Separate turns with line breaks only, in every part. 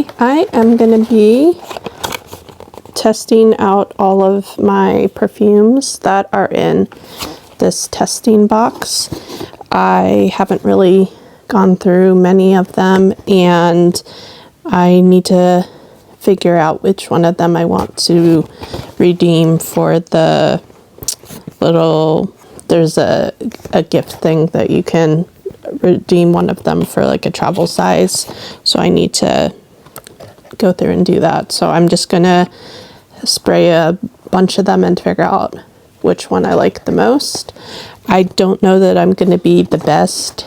Today I am going to be testing out all of my perfumes that are in this testing box. I haven't really gone through many of them, and I need to figure out which one of them I want to redeem for the little, there's a gift thing that you can redeem one of them for like a travel size. So I need to go through and do that. So I'm just gonna spray a bunch of them and figure out which one I like the most. I don't know that I'm gonna be the best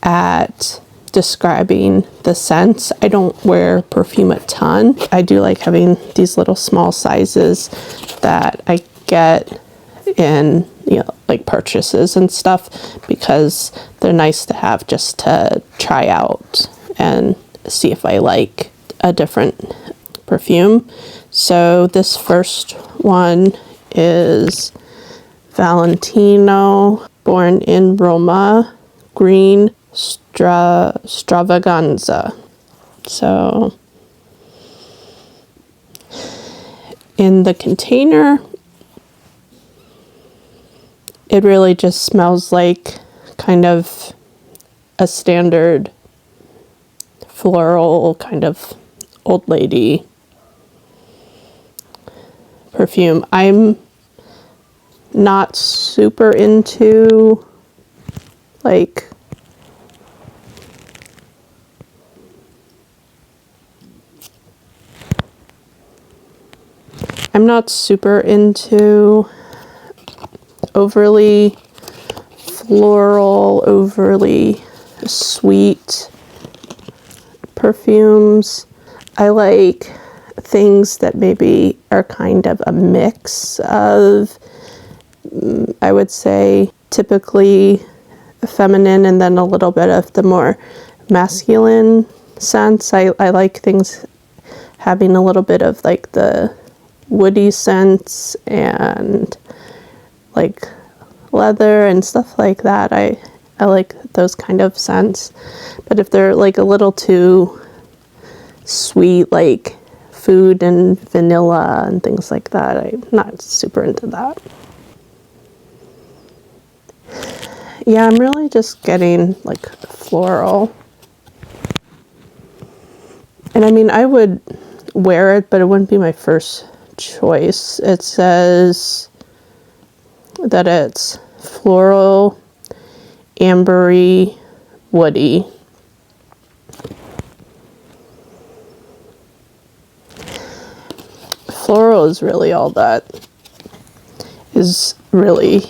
at describing the scents. I don't wear perfume a ton. I do like having these little small sizes that I get in, you know, like purchases and stuff, because they're nice to have just to try out and see if I like a different perfume. So this first one is Valentino Born in Roma Green Stravaganza. So in the container, it really just smells like kind of a standard floral kind of old lady perfume. I'm not super into like overly floral, overly sweet perfumes. I like things that maybe are kind of a mix of, I would say, typically feminine and then a little bit of the more masculine scents. I like things having a little bit of like the woody scents and like leather and stuff like that. I like those kind of scents. But if they're like a little too sweet, like food and vanilla and things like that, I'm not super into that. Yeah, I'm really just getting like floral. And I mean, I would wear it, but it wouldn't be my first choice. It says that it's floral, ambery, woody. Floral is really all that is really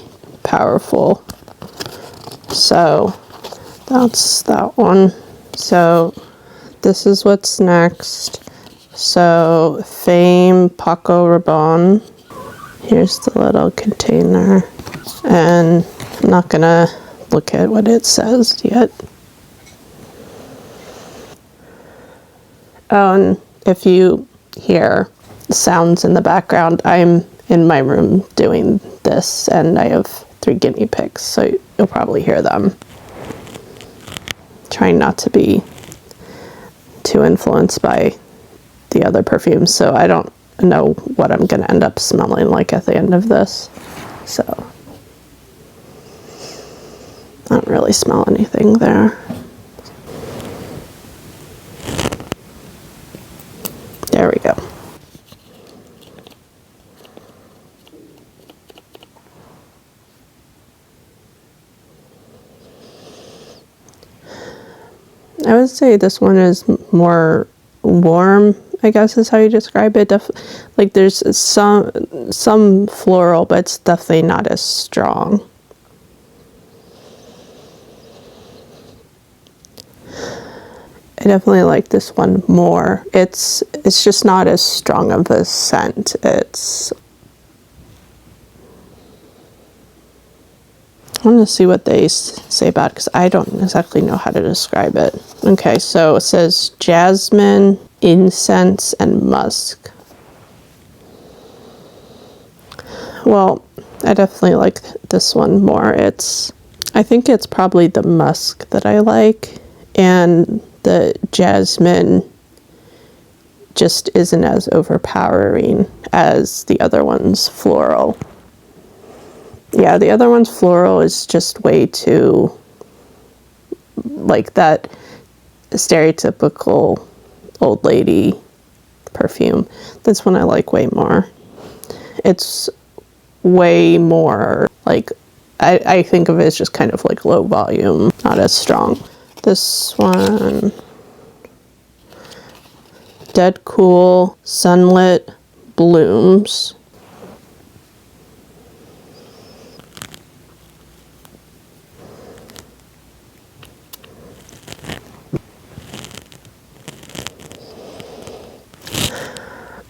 powerful. So that's that one. So this is what's next. So Fame Paco Rabanne. Here's the little container, and I'm not gonna look at what it says yet. Oh, and if you hear sounds in the background, I'm in my room doing this, and I have 3 guinea pigs, so you'll probably hear them. Trying not to be too influenced by the other perfumes, so I don't know what I'm going to end up smelling like at the end of this. So I don't really smell anything there. There we go. I would say this one is more warm, I guess is how you describe it. Like there's some floral, but it's definitely not as strong. I definitely like this one more. It's just not as strong of a scent. I want to see what they say about it, because I don't exactly know how to describe it. Okay, so it says jasmine, incense, and musk. Well, I definitely like this one more. I think it's probably the musk that I like, and the jasmine just isn't as overpowering as the other one's floral. Yeah, the other one's floral is just way too, like, that stereotypical old lady perfume. This one I like way more. It's way more, like, I think of it as just kind of like low volume, not as strong. This one, Dead Cool Sunlit Blooms.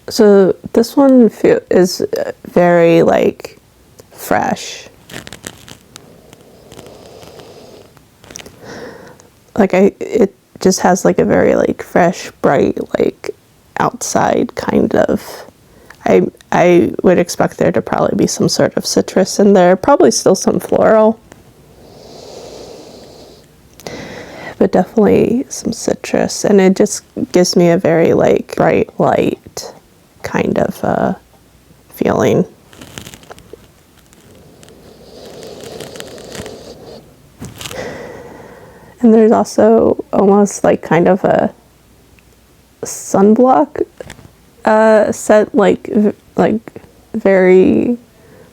So this one is very, like, fresh. Like, it just has, like, a very, like, fresh, bright, like, outside kind of. I would expect there to probably be some sort of citrus in there. Probably still some floral. But definitely some citrus. And it just gives me a very, like, bright light kind of feeling. And there's also almost like kind of a sunblock set, like very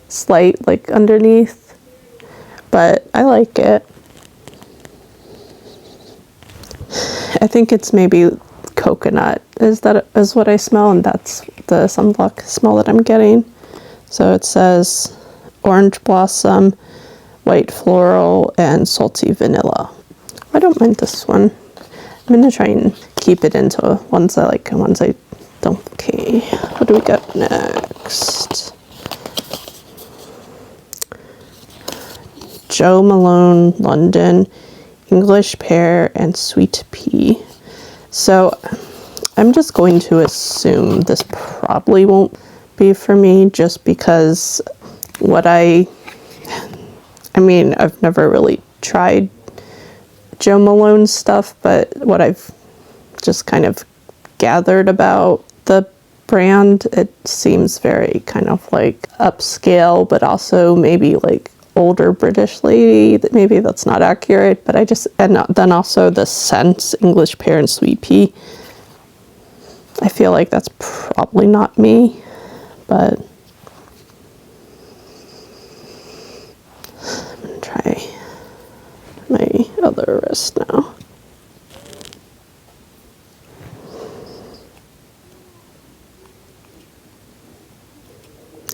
slight, like, underneath, but I like it. I think it's maybe coconut is what I smell, and that's the sunblock smell that I'm getting. So it says orange blossom, white floral, and salty vanilla. I don't mind this one. I'm gonna try and keep it into ones I like and ones I don't. Okay, what do we got next? Jo Malone London English Pear and Sweet Pea. So I'm just going to assume this probably won't be for me, just because I mean, I've never really tried Jo Malone stuff, but what I've just kind of gathered about the brand, it seems very kind of like upscale, but also maybe like older British lady. Maybe that's not accurate, but and then also the scents, English Pear and Sweet Pea. I feel like that's probably not me, but I'm gonna try my other wrist now.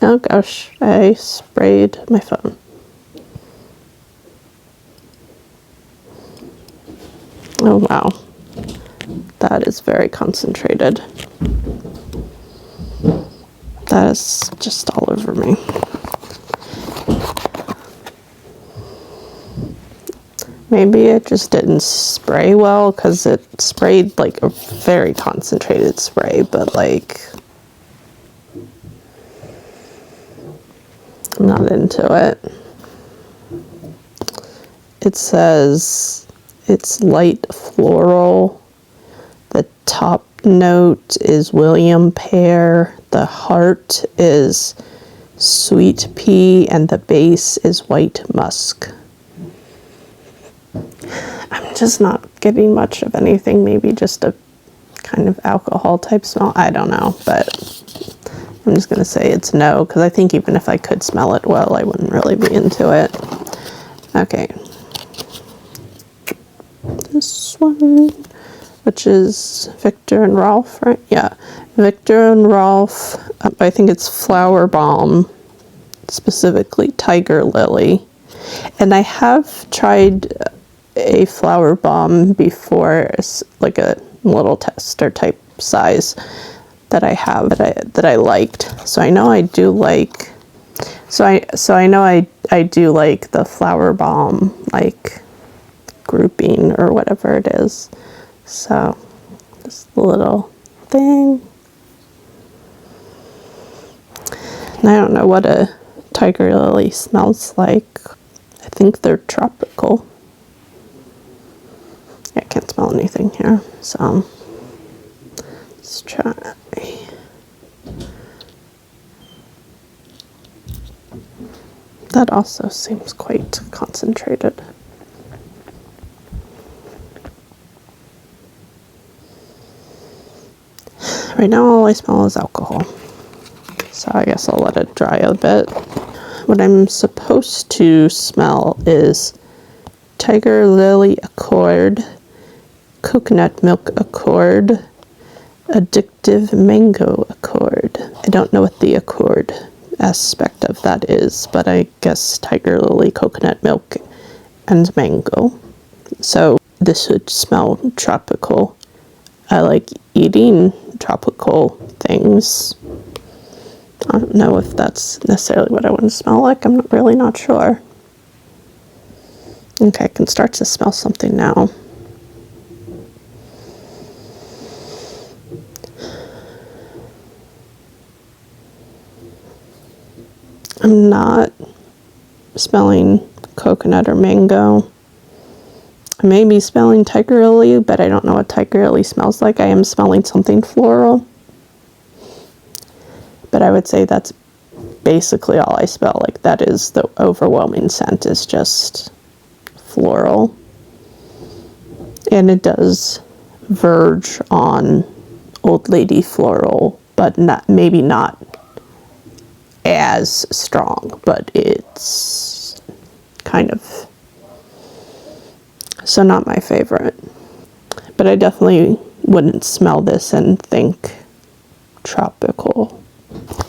Oh gosh, I sprayed my phone. Oh wow, that is very concentrated. That is just all over me. Maybe it just didn't spray well, because it sprayed like a very concentrated spray, but like, I'm not into it. It says it's light floral. The top note is William Pear. The heart is Sweet Pea, and the base is white musk. I'm just not getting much of anything. Maybe just a kind of alcohol type smell. I don't know, but I'm just gonna say it's no, because I think even if I could smell it well, I wouldn't really be into it. Okay. This one, which is Viktor and Rolf, right? Yeah, Viktor and Rolf. I think it's Flower Balm, specifically Tiger Lily. And I have tried a Flower Balm before, like a little tester type size that I have that I liked. So I know I do like. So I know I do like the Flower Balm, like, grouping or whatever it is. So this little thing. And I don't know what a Tiger Lily smells like. I think they're tropical. I can't smell anything here, so Let's try. That also seems quite concentrated. Right now all I smell is alcohol. So I guess I'll let it dry a bit. What I'm supposed to smell is Tiger Lily Accord, Coconut Milk Accord, Addictive Mango Accord. I don't know what the accord aspect of that is, but I guess Tiger Lily, coconut milk, and mango. So this would smell tropical. I like eating tropical things. I don't know if that's necessarily what I want to smell like. I'm really not sure. Okay, I can start to smell something now. I'm not smelling coconut or mango. I may be smelling Tiger Lily, but I don't know what Tiger Lily smells like. I am smelling something floral. But I would say that's basically all I smell. Like, that is the overwhelming scent, is just floral. And it does verge on old lady floral, but not, maybe not as strong, but it's kind of, so not my favorite. But I definitely wouldn't smell this and think tropical.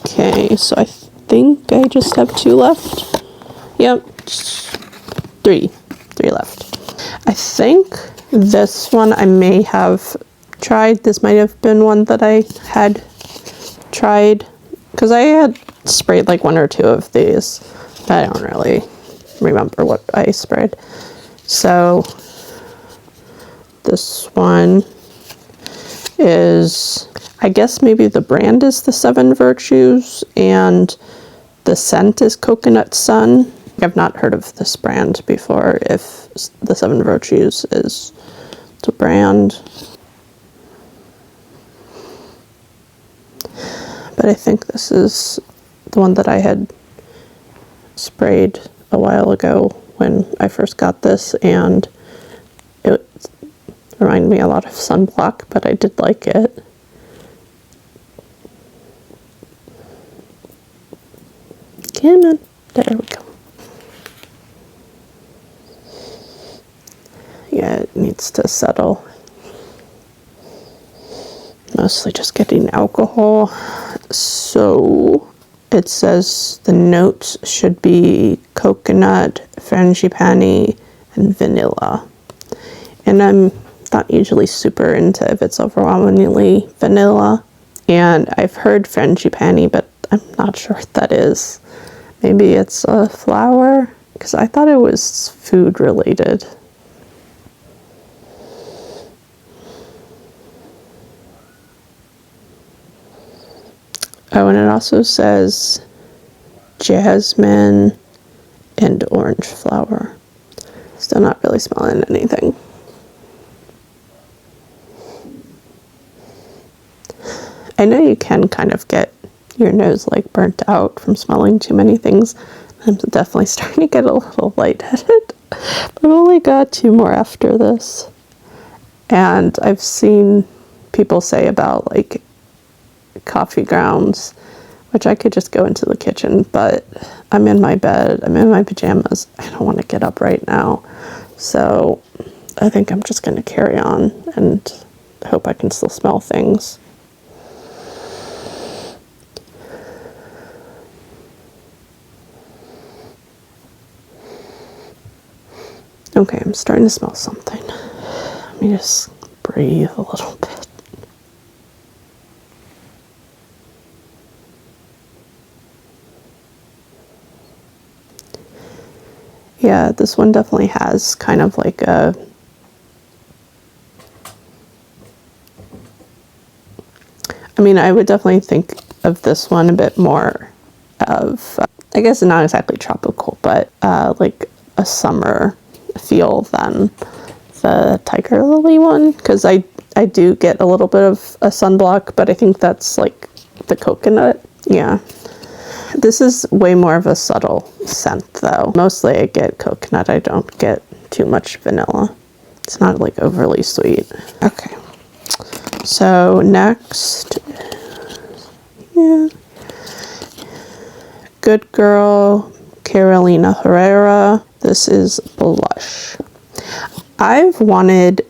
Okay, so I think I just have 2 left. Yep, 3 left. I think this one I may have tried. This might have been one that I had tried, because I had sprayed like 1 or 2 of these. I don't really remember what I sprayed. So this one is, I guess maybe the brand is the 7 Virtues and the scent is Coconut Sun. I've not heard of this brand before, if the 7 Virtues is the brand. But I think this is the one that I had sprayed a while ago when I first got this, and it reminded me a lot of sunblock, but I did like it. Come on. There we go. Yeah, it needs to settle. Mostly just getting alcohol. So it says the notes should be coconut, frangipani, and vanilla. And I'm not usually super into if it's overwhelmingly vanilla. And I've heard frangipani, but I'm not sure what that is. Maybe it's a flower, because I thought it was food related. Oh, and it also says jasmine and orange flower. Still not really smelling anything. I know you can kind of get your nose like burnt out from smelling too many things. I'm definitely starting to get a little lightheaded. I've only got 2 more after this. And I've seen people say about like coffee grounds, which I could just go into the kitchen, but I'm in my bed, I'm in my pajamas, I don't want to get up right now. So I think I'm just going to carry on and hope I can still smell things. Okay, I'm starting to smell something. Let me just breathe a little bit. Yeah, this one definitely has kind of like a, I mean, I would definitely think of this one a bit more of, I guess not exactly tropical, but like a summer feel than the Tiger Lily one, because I I do get a little bit of a sunblock, but I think that's like the coconut. Yeah. This is way more of a subtle scent though. Mostly I get coconut. I don't get too much vanilla. It's not like overly sweet. Okay. So next, yeah. Good Girl, Carolina Herrera. This is blush. I've wanted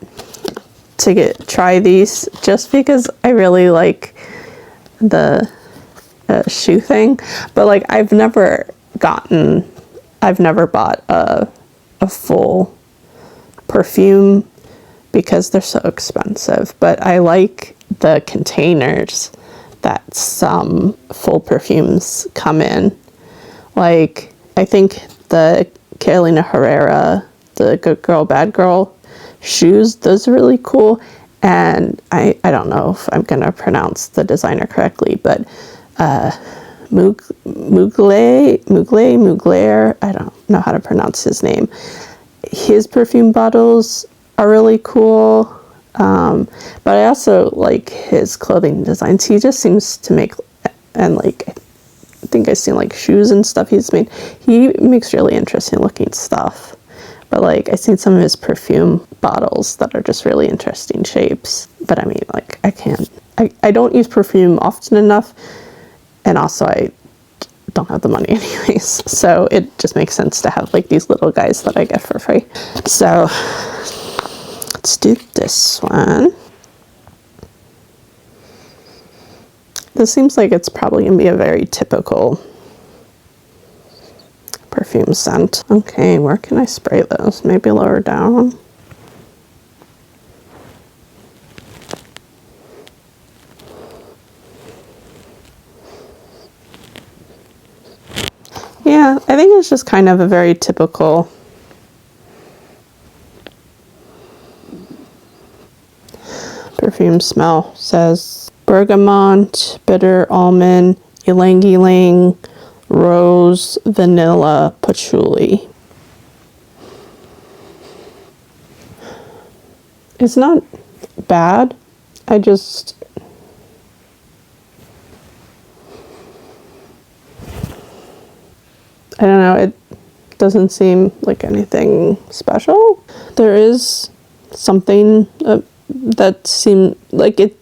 to try these just because I really like the shoe thing, but like I've never bought a full perfume because they're so expensive. But I like the containers that some full perfumes come in. Like I think the Carolina Herrera, the Good Girl, Bad Girl shoes, those are really cool. And I don't know if I'm gonna pronounce the designer correctly, but Mugler, I don't know how to pronounce his name. His perfume bottles are really cool, but I also like his clothing designs. He just seems to make, and like I think I've seen like shoes and stuff he's made. He makes really interesting looking stuff. But like I've seen some of his perfume bottles that are just really interesting shapes. But I mean, like I don't use perfume often enough, and also I don't have the money anyways, so it just makes sense to have like these little guys that I get for free. So let's do this one. This seems like it's probably gonna be a very typical perfume scent. Okay, where can I spray those? Maybe lower down. Yeah, I think it's just kind of a very typical perfume smell. It says bergamot, bitter almond, ylang ylang, rose, vanilla, patchouli. It's not bad. I don't know, it doesn't seem like anything special. There is something that seems like it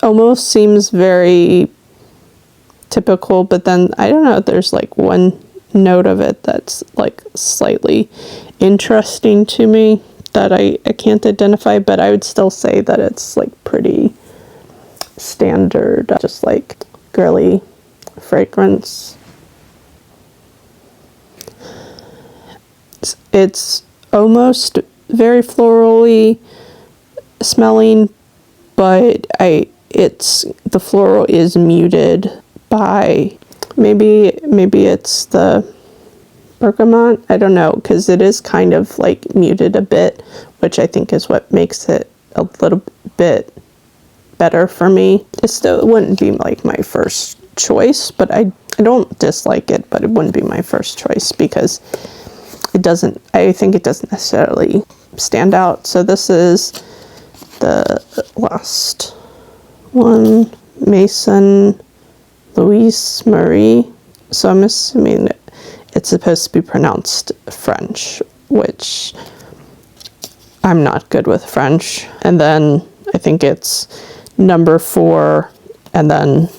almost seems very typical, but then I don't know, there's like one note of it that's like slightly interesting to me that I can't identify, but I would still say that it's like pretty standard, just like girly fragrance. It's almost very florally smelling, but the floral is muted by maybe it's the bergamot. I don't know, because it is kind of like muted a bit, which I think is what makes it a little bit better for me. It still wouldn't be like my first choice, but I don't dislike it, but it wouldn't be my first choice because I think it doesn't necessarily stand out. So this is the last one, Maison Louise Marie. So I'm assuming it's supposed to be pronounced French, which I'm not good with French. And then I think it's number 4, and then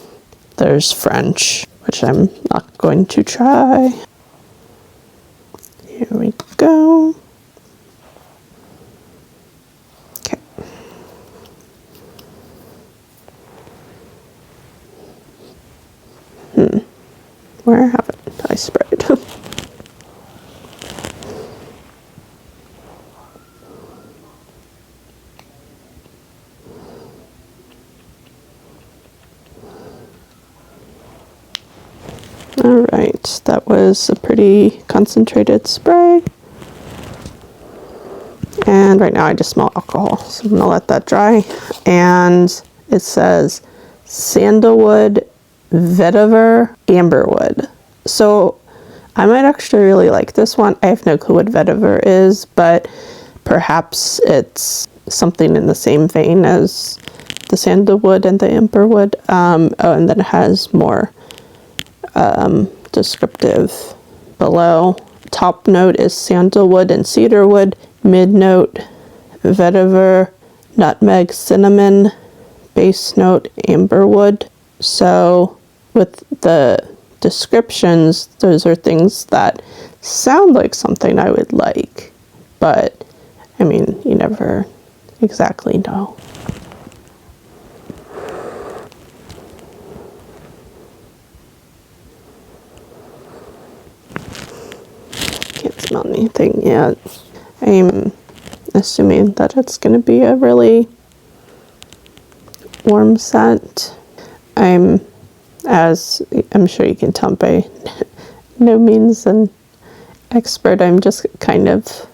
there's French, which I'm not going to try. Here we go. Okay. Where haven't I sprayed? Alright, that was a pretty concentrated spray. And right now I just smell alcohol, so I'm gonna let that dry. And it says sandalwood, vetiver, amberwood. So I might actually really like this one. I have no clue what vetiver is, but perhaps it's something in the same vein as the sandalwood and the amberwood. Oh, and then it has more descriptive below. Top note is sandalwood and cedarwood. Mid note, vetiver, nutmeg, cinnamon. Base note, amberwood. So with the descriptions, those are things that sound like something I would like, but I mean, you never exactly know. Can't smell anything yet. I'm assuming that it's going to be a really warm scent. As I'm sure you can tell by no means an expert, I'm just kind of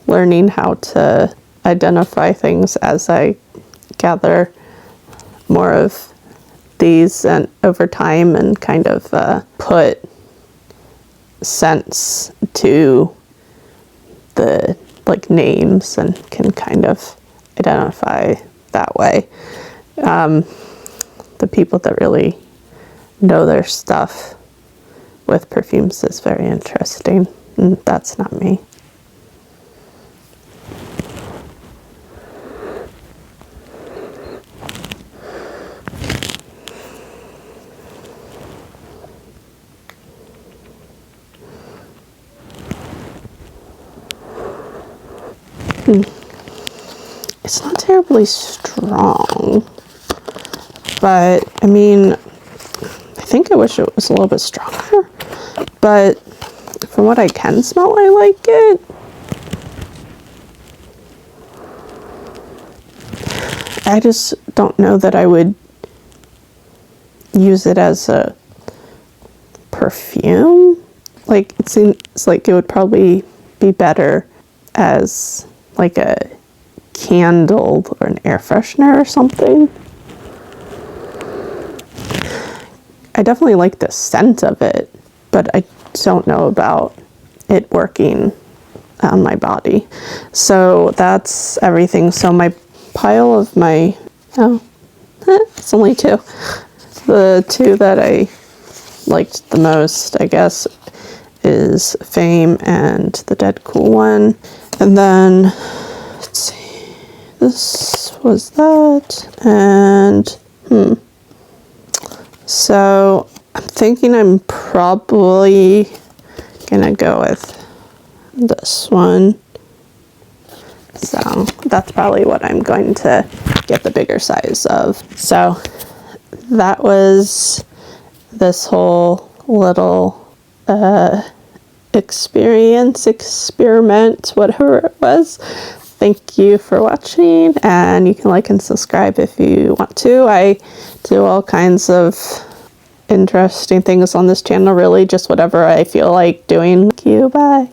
learning how to identify things as I gather more of these and over time, and kind of put scents to the like names and can kind of identify that way. The people that really know their stuff with perfumes is very interesting, and that's not me. It's not terribly strong, but I mean, I think I wish it was a little bit stronger, but from what I can smell, I like it. I just don't know that I would use it as a perfume. Like, it seems like it would probably be better as like a candle or an air freshener or something. I definitely like the scent of it, but I don't know about it working on my body. So that's everything. So my pile of my, it's only two. The two that I liked the most, I guess, is Fame and the Dead Cool one. And then, let's see, this was that, and, so I'm thinking I'm probably gonna go with this one. So that's probably what I'm going to get the bigger size of. So that was this whole little experiment, whatever it was. Thank you for watching, and you can like and subscribe if you want to. I do all kinds of interesting things on this channel, really just whatever I feel like doing. Thank you, bye.